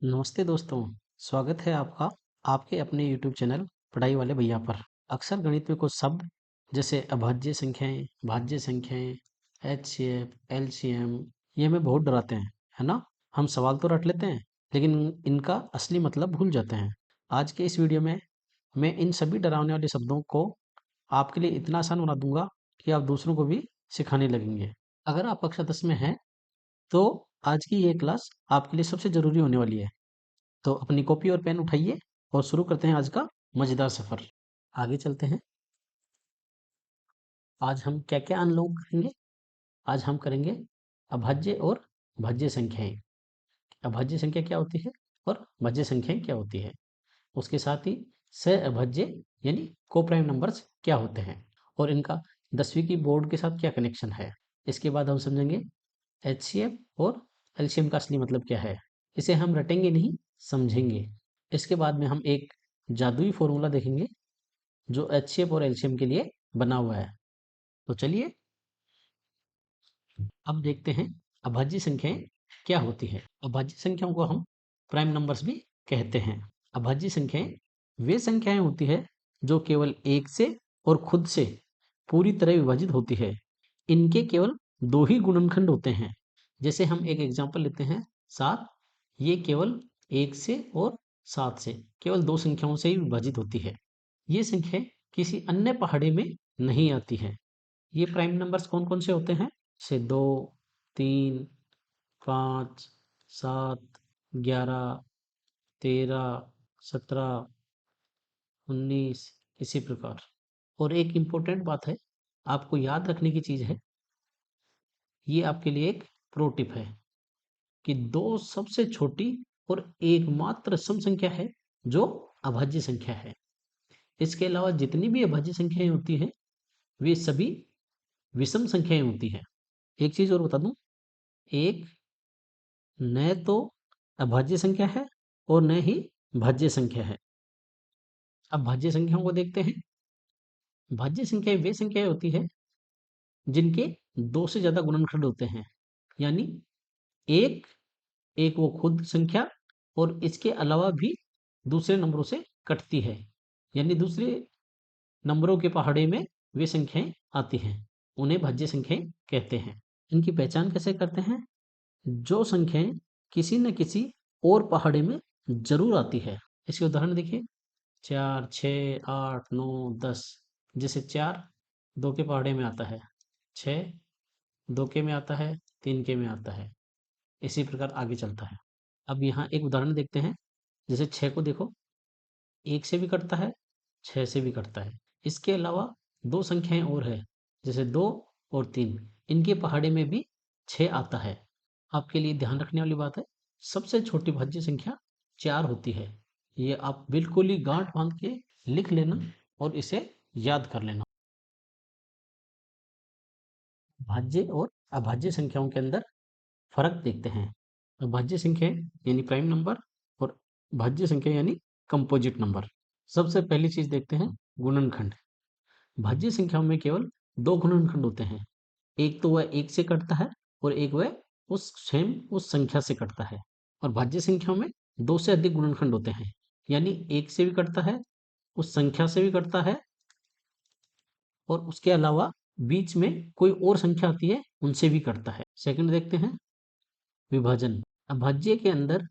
नमस्ते दोस्तों, स्वागत है आपका आपके अपने यूट्यूब चैनल पढ़ाई वाले भैया पर। अक्सर गणित में कुछ शब्द जैसे अभाज्य संख्याएं, भाज्य संख्याएं, एचसीएफ, एलसीएम ये हमें बहुत डराते हैं, है ना? हम सवाल तो रट लेते हैं, लेकिन इनका असली मतलब भूल जाते हैं। आज के इस वीडियो में मैं इन सभी डरावने वाले शब्दों को आपके लिए इतना आसान बना दूंगा कि आप दूसरों को भी सिखाने लगेंगे। अगर आप कक्षा 10 में हैं, तो आज की ये क्लास आपके लिए सबसे ज़रूरी होने वाली है। तो अपनी कॉपी और पेन उठाइए और शुरू करते हैं आज का मजेदार सफर। आगे चलते हैं। आज हम क्या क्या अनलॉक करेंगे? आज हम करेंगे अभाज्य और भाज्य संख्याएं। अभाज्य संख्या क्या होती है और भाज्य संख्याएं क्या होती है। उसके साथ ही सह अभाज्य यानी को प्राइम नंबर्स क्या होते हैं और इनका 10वीं की बोर्ड के साथ क्या कनेक्शन है। इसके बाद हम समझेंगे एचसीएफ और एलसीएम का असली मतलब क्या है। इसे हम रटेंगे नहीं, समझेंगे। इसके बाद में हम एक जादुई फॉर्मूला देखेंगे जो एचसीएफ और एलसीएम के लिए बना हुआ है। तो चलिए अब देखते हैं अभाज्य संख्याएं क्या होती है। अभाज्य संख्याओं को हम प्राइम नंबर्स भी कहते हैं। अभाज्य संख्याएं वे संख्याएं होती है जो केवल एक से और खुद से पूरी तरह विभाजित होती है। इनके केवल दो ही गुणनखंड होते हैं। जैसे हम एक एग्जांपल लेते हैं 7। ये केवल एक से और 7 से केवल दो संख्याओं से ही विभाजित होती है। ये संख्या किसी अन्य पहाड़े में नहीं आती है। ये प्राइम नंबर्स कौन कौन से होते हैं? से 2, 3, 5, 7, 11, 13, 17, 19 इसी प्रकार। और एक इम्पोर्टेंट बात है, आपको याद रखने की चीज़ है, ये आपके लिए एक प्रो टिप है कि दो सबसे छोटी और एकमात्र सम संख्या है जो अभाज्य संख्या है। इसके अलावा जितनी भी अभाज्य संख्याएं होती हैं वे सभी विषम संख्याएं होती हैं। एक चीज और बता दूं, एक न तो अभाज्य संख्या है और न ही भाज्य संख्या है। अब भाज्य संख्याओं को देखते हैं। भाज्य संख्याएं वे संख्याएं होती है जिनके दो से ज्यादा गुणनखंड होते हैं, यानी एक एक वो खुद संख्या और इसके अलावा भी दूसरे नंबरों से कटती है, यानी दूसरे नंबरों के पहाड़े में वे संख्याएं आती हैं। उन्हें भाज्य संख्याएं कहते हैं। इनकी पहचान कैसे करते हैं? जो संख्याएं किसी न किसी और पहाड़े में जरूर आती है। इसके उदाहरण देखिए, 4, 6, 8, 9, 10। जैसे 4 दो के पहाड़े में आता है, 6 दो के में आता है, 3 के में आता है। इसी प्रकार आगे चलता है। अब यहाँ एक उदाहरण देखते हैं। जैसे 6 को देखो, 1 से भी कटता है, 6 से भी कटता है। इसके अलावा दो संख्याएं और है, जैसे 2 और 3। इनके पहाड़े में भी 6 आता है। आपके लिए ध्यान रखने वाली बात है, सबसे छोटी भाज्य संख्या 4 होती है। ये आप बिल्कुल ही गांठ बांध के लिख लेना और इसे याद कर लेना। भाज्य और अभाज्य संख्याओं के अंदर फर्क देखते हैं। अभाज्य संख्या यानी प्राइम नंबर और भाज्य संख्या यानी कंपोजिट नंबर। सबसे पहली चीज देखते हैं, गुणनखंड। भाज्य संख्याओं में केवल दो गुणनखंड होते हैं। एक तो वह एक से कटता है और एक वह उस संख्या से कटता है। और भाज्य संख्याओं में दो से अधिक गुणनखंड होते हैं, यानी एक से भी कटता है, उस संख्या से भी कटता है और उसके अलावा बीच में कोई और संख्या आती है उनसे भी कटता है। सेकंड देखते हैं, विभाजन। अभाज्य के अंदर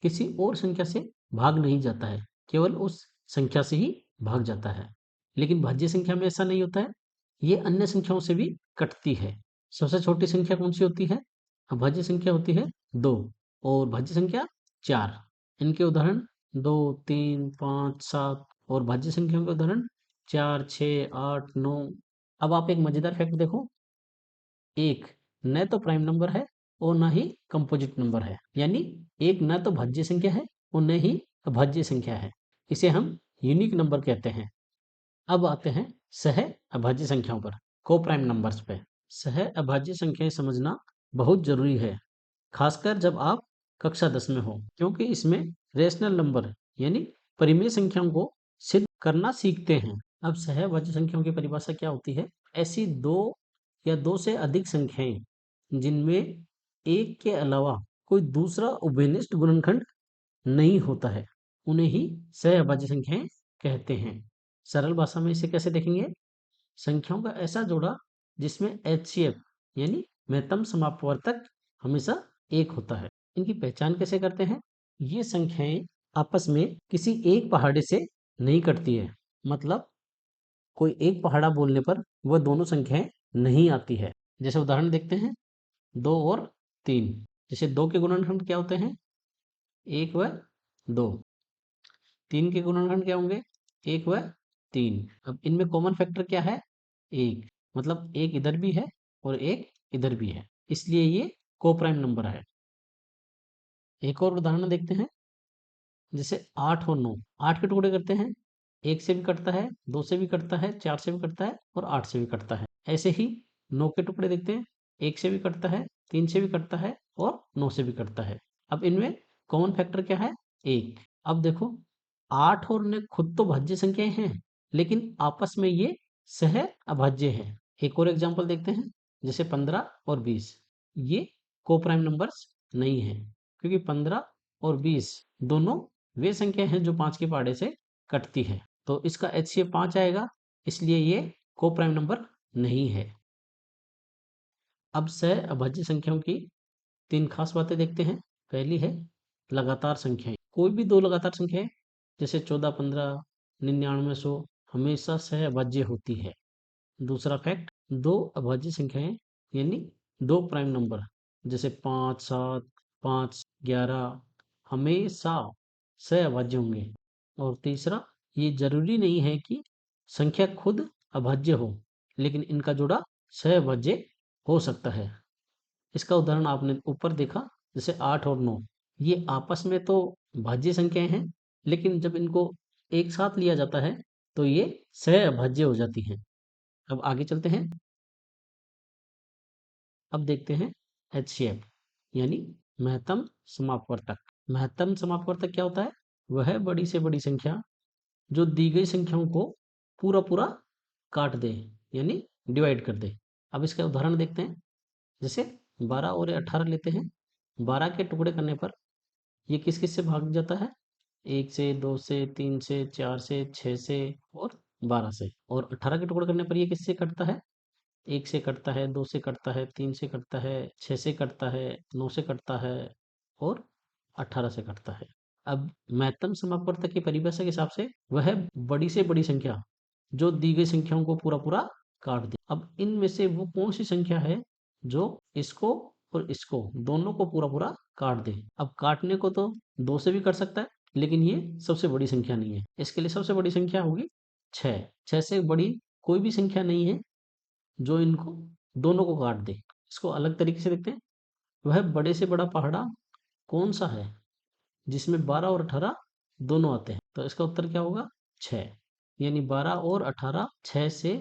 किसी और संख्या से भाग नहीं जाता है, केवल उस संख्या से ही भाग जाता है। लेकिन भाज्य संख्या में ऐसा नहीं होता है, ये अन्य संख्याओं से भी कटती है। सबसे छोटी संख्या कौन सी होती है? अभाज्य संख्या होती है 2 और भाज्य संख्या 4। इनके उदाहरण 2, 3, 5, 7 और भाज्य संख्याओं के उदाहरण 4, 6, 8, 9। अब आप एक मजेदार फैक्ट देखो, एक न तो प्राइम नंबर है और ना ही कंपोजिट नंबर है, यानी एक न तो भाज्य संख्या है और न ही अभाज्य संख्या है। इसे हम यूनिक नंबर कहते हैं। अब आते हैं सह अभाज्य संख्याओं पर, को प्राइम नंबर्स पे। सह अभाज्य संख्याएं समझना बहुत जरूरी है, खासकर जब आप कक्षा 10 में हो, क्योंकि इसमें रेशनल नंबर यानी परिमेय संख्याओं को सिद्ध करना सीखते हैं। अब सह अभाज्य संख्याओं की परिभाषा क्या होती है? ऐसी दो या दो से अधिक संख्याएं जिनमें एक के अलावा कोई दूसरा उभयनिष्ठ गुणनखंड नहीं होता है, उन्हें ही सहअभाज्य संख्याएं कहते हैं। सरल भाषा में इसे कैसे देखेंगे? संख्याओं का ऐसा जोड़ा जिसमें एचसीएफ यानी महत्तम समापवर्तक हमेशा एक होता है। इनकी पहचान कैसे करते हैं? ये संख्याएं आपस में किसी एक पहाड़े से नहीं कटती है, मतलब कोई एक पहाड़ा बोलने पर वह दोनों संख्याएं नहीं आती है। जैसे उदाहरण देखते हैं, 2 और 3। जैसे 2 के गुणनखंड क्या होते हैं? 1 व 2। 3 के गुणनखंड क्या होंगे? 1 व 3। अब इनमें कॉमन फैक्टर क्या है? 1, मतलब एक इधर भी है और एक इधर भी है, इसलिए ये कोप्राइम नंबर है। एक और उदाहरण देखते हैं, जैसे 8 और 9। 8 के टुकड़े करते हैं, 1 से भी कटता है, 2 से भी कटता है, 4 से भी कटता है और 8 से भी कटता है। ऐसे ही 9 के टुकड़े देखते हैं, 1 से भी कटता है, 3 से भी कटता है और 9 से भी कटता है। अब इनमें कॉमन फैक्टर क्या है? 1। अब देखो, 8 और 9 खुद तो भाज्य संख्याएं हैं, लेकिन आपस में ये सह अभाज्य है। एक और एग्जांपल देखते हैं, जैसे 15 और 20। ये कोप्राइम नंबर्स नहीं है, क्योंकि 15 और 20 दोनों वे संख्या हैं जो 5 के पहाड़े से कटती है। तो इसका HCF 5 आएगा, इसलिए ये कोप्राइम नंबर नहीं है। अब सह अभाज्य संख्याओं की 3 खास बातें देखते हैं। पहली है लगातार संख्याएं। कोई भी 2 लगातार संख्याएं जैसे 14, 15, 99, 100 हमेशा सह अभाज्य होती है। दूसरा फैक्ट, 2 अभाज्य संख्याएं यानी 2 प्राइम नंबर जैसे 5, 7, 5, 11 हमेशा सहअभाज्य होंगे। और तीसरा, ये जरूरी नहीं है कि संख्या खुद अभाज्य हो, लेकिन इनका जोड़ा सहअभाज्य हो सकता है। इसका उदाहरण आपने ऊपर देखा, जैसे 8 और 9। ये आपस में तो भाज्य संख्याएं हैं, लेकिन जब इनको एक साथ लिया जाता है तो ये सहअभाज्य हो जाती हैं। अब आगे चलते हैं। अब देखते हैं HCF यानी महत्तम समापवर्तक। महत्तम समापवर्तक क्या होता है? वह बड़ी से बड़ी संख्या जो दी गई संख्याओं को पूरा पूरा काट दे, यानी डिवाइड कर दे। अब इसका उदाहरण देखते हैं, जैसे 12 और 18 लेते हैं। 12 के टुकड़े करने पर ये किस किस से भाग जाता है? 1 से, 2 से, 3 से, 4 से, 6 से और 12 से। और 18 के टुकड़े करने पर ये किससे कटता है? 1 से कटता है, 2 से कटता है, 3 से कटता है, 6 से कटता है, 9 से कटता है और 18 से कटता है। अब महत्तम समापवर्तक की परिभाषा के हिसाब से वह बड़ी से बड़ी संख्या जो दी गई संख्याओं को पूरा पूरा काट दे। अब इनमें से वो कौन सी संख्या है जो इसको और इसको दोनों को पूरा पूरा काट दे? अब काटने को तो 2 से भी कर सकता है, लेकिन ये सबसे बड़ी संख्या नहीं है। इसके लिए सबसे बड़ी संख्या होगी 6। 6 से बड़ी कोई भी संख्या नहीं है जो इनको दोनों को काट दे। इसको अलग तरीके से देखते हैं, वह बड़े से बड़ा पहाड़ा कौन सा है जिसमें 12 और 18 दोनों आते हैं? तो इसका उत्तर क्या होगा? 6। यानी 12 और 18 6 से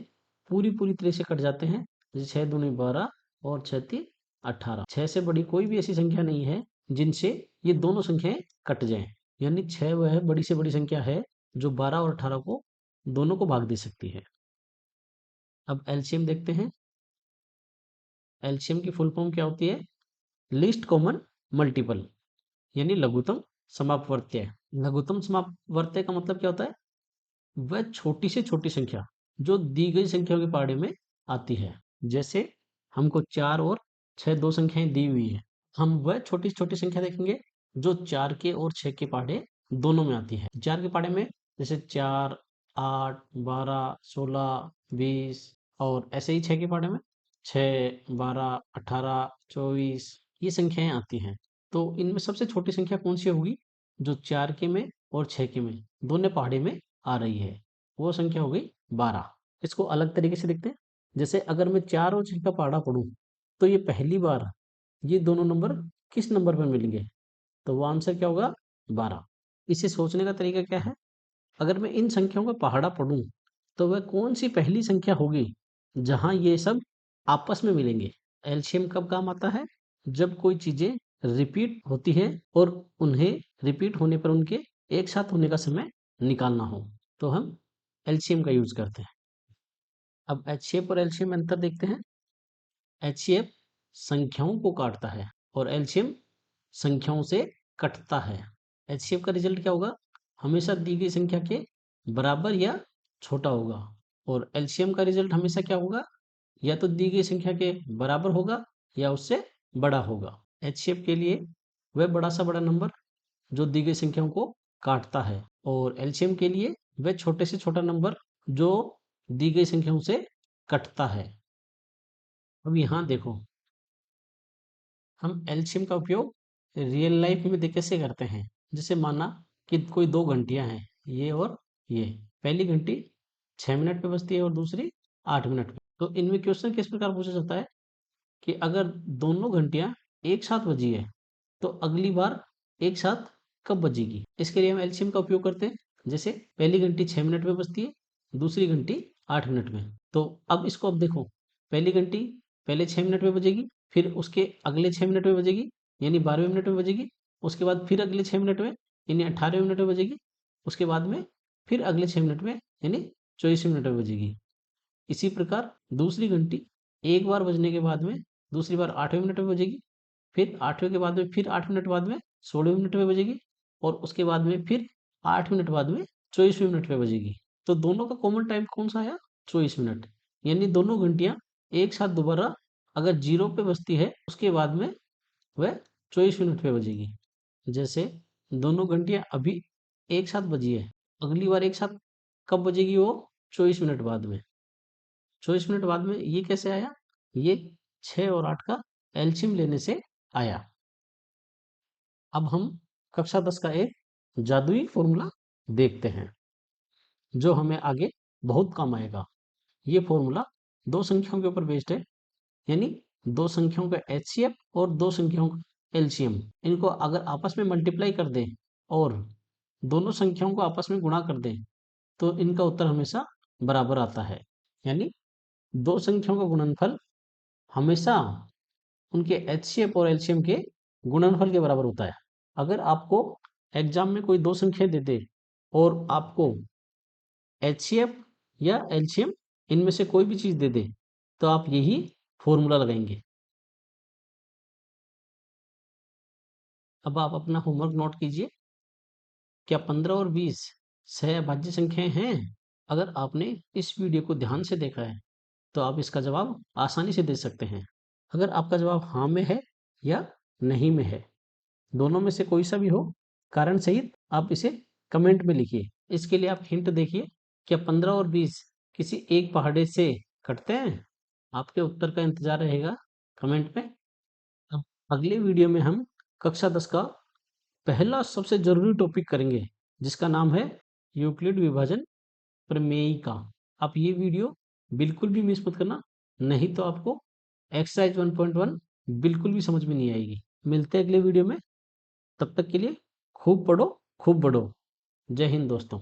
पूरी पूरी तरह से कट जाते हैं। जैसे 6 दूनी 12 और 6 तीन 18। 6 से बड़ी कोई भी ऐसी संख्या नहीं है जिनसे ये दोनों संख्याएं कट जाएं। यानी 6 वह बड़ी से बड़ी संख्या है जो 12 और 18 को दोनों को भाग दे सकती है। अब एलसीएम देखते हैं। एलसीएम की फुल फॉर्म क्या होती है? लीस्ट कॉमन मल्टीपल यानी लघुत्तम समापवर्त्य। लघुत्तम समापवर्त्य का मतलब क्या होता है? वह छोटी से छोटी संख्या जो दी गई संख्याओं के पहाड़े में आती है। जैसे हमको 4 और 6 दो संख्याएं दी हुई है, हम वह छोटी से छोटी संख्या देखेंगे जो 4 के और 6 के पहाड़े दोनों में आती है। 4 के पहाड़े में जैसे 4, 8, 12, 16, 20 और ऐसे ही 6 के पहाड़े में 6, 12, 18, 24 ये संख्याएं आती हैं। तो इनमें सबसे छोटी संख्या कौन सी होगी जो 4 के में और 6 के में दोनों पहाड़े में आ रही है? वो संख्या हो गई 12। इसको अलग तरीके से देखते हैं, जैसे अगर मैं 4 और 6 का पहाड़ा पढ़ूं तो ये पहली बार ये दोनों नंबर किस नंबर पर मिलेंगे? तो वो आंसर क्या होगा? 12। इसे सोचने का तरीका क्या है? अगर मैं इन संख्याओं का पहाड़ा पढ़ूं तो वह कौन सी पहली संख्या होगी जहां ये सब आपस में मिलेंगे? एलसीएम कब काम आता है? जब कोई चीजें रिपीट होती है और उन्हें रिपीट होने पर उनके एक साथ होने का समय निकालना हो, तो हम एलसीएम का यूज करते हैं। अब एचसीएफ और एलसीएम में अंतर देखते हैं। एचसीएफ संख्याओं को काटता है और एलसीएम संख्याओं से कटता है। एचसीएफ का रिजल्ट क्या होगा, हमेशा दी गई संख्या के बराबर या छोटा होगा। और एलसीएम का रिजल्ट हमेशा क्या होगा, या तो दी गई संख्या के बराबर होगा या उससे बड़ा होगा। एचसीएफ के लिए वह बड़ा सा बड़ा नंबर जो दी गई संख्याओं को काटता है, और एलसीएम के लिए वह छोटे से छोटा नंबर जो दी गई संख्याओं से कटता है। अब यहाँ देखो, हम एलसीएम का उपयोग रियल लाइफ में कैसे करते हैं। जैसे माना कि कोई दो घंटियां हैं, ये और ये, पहली घंटी 6 मिनट पे बजती है और दूसरी 8 मिनट पे। तो इनमें क्वेश्चन किस प्रकार पूछा जाता है कि अगर दोनों घंटियां एक साथ बजी है तो अगली बार एक साथ कब बजेगी। इसके लिए हम एलसीएम का उपयोग करते हैं। जैसे पहली घंटी 6 मिनट में बजती है, दूसरी घंटी 8 मिनट में। तो अब देखो, पहली घंटी पहले 6 मिनट में बजेगी, फिर उसके अगले 6 मिनट में बजेगी, यानी 12वें मिनट में बजेगी। उसके बाद फिर अगले 6 मिनट में, यानी 18वें मिनट में बजेगी। उसके बाद में फिर अगले 6 मिनट में, यानी 24वें मिनट में बजेगी। इसी प्रकार दूसरी घंटी एक बार बजने के बाद में दूसरी बार 8वें मिनट में बजेगी, फिर 8वें के बाद में फिर 8 मिनट बाद में 16वें मिनट में बजेगी, और उसके बाद में फिर 8 मिनट बाद में 24वें मिनट में बजेगी। तो दोनों का कॉमन टाइम कौन सा आया, 24 मिनट। यानी दोनों घंटियां एक साथ दोबारा अगर जीरो पे बजती है उसके बाद में वह 24 मिनट पे बजेगी। जैसे दोनों घंटियां अभी एक साथ बजी है, अगली बार एक साथ कब बजेगी, वो 24 मिनट बाद में। 24 मिनट बाद में ये कैसे आया, ये 6 और 8 का एलसीएम लेने से आया। अब हम कक्षा 10 का एक जादुई फॉर्मूला देखते हैं जो हमें आगे बहुत काम आएगा। ये फॉर्मूला दो संख्याओं के ऊपर बेस्ड है, यानी दो संख्याओं का एचसीएफ और दो संख्याओं का एलसीएम। इनको अगर आपस में मल्टीप्लाई कर दें और दोनों संख्याओं को आपस में गुणा कर दें तो इनका उत्तर हमेशा बराबर आता है। यानी दो संख्याओं का गुणनफल हमेशा उनके एचसीएफ और एलसीएम के गुणनफल के बराबर होता है। अगर आपको एग्जाम में कोई दो संख्या दे दे और आपको एचसीएफ या एलसीएम इनमें से कोई भी चीज दे दे, तो आप यही फॉर्मूला लगाएंगे। अब आप अपना होमवर्क नोट कीजिए। क्या 15 और 20 सहअभाज्य संख्याएं हैं? अगर आपने इस वीडियो को ध्यान से देखा है तो आप इसका जवाब आसानी से दे सकते हैं। अगर आपका जवाब हाँ में है या नहीं में है, दोनों में से कोई सा भी हो, कारण सहित आप इसे कमेंट में लिखिए। इसके लिए आप हिंट देखिए, क्या 15 और 20 किसी एक पहाड़े से कटते हैं? आपके उत्तर का इंतजार रहेगा कमेंट में। अब अगले वीडियो में हम कक्षा 10 का पहला सबसे जरूरी टॉपिक करेंगे जिसका नाम है यूक्लिड विभाजन प्रमेय का। आप ये वीडियो बिल्कुल भी मिस मत करना, नहीं तो आपको एक्सरसाइज 1.1 बिल्कुल भी समझ में नहीं आएगी। मिलते हैं अगले वीडियो में, तब तक के लिए खूब पढ़ो खूब बढ़ो। जय हिंद दोस्तों।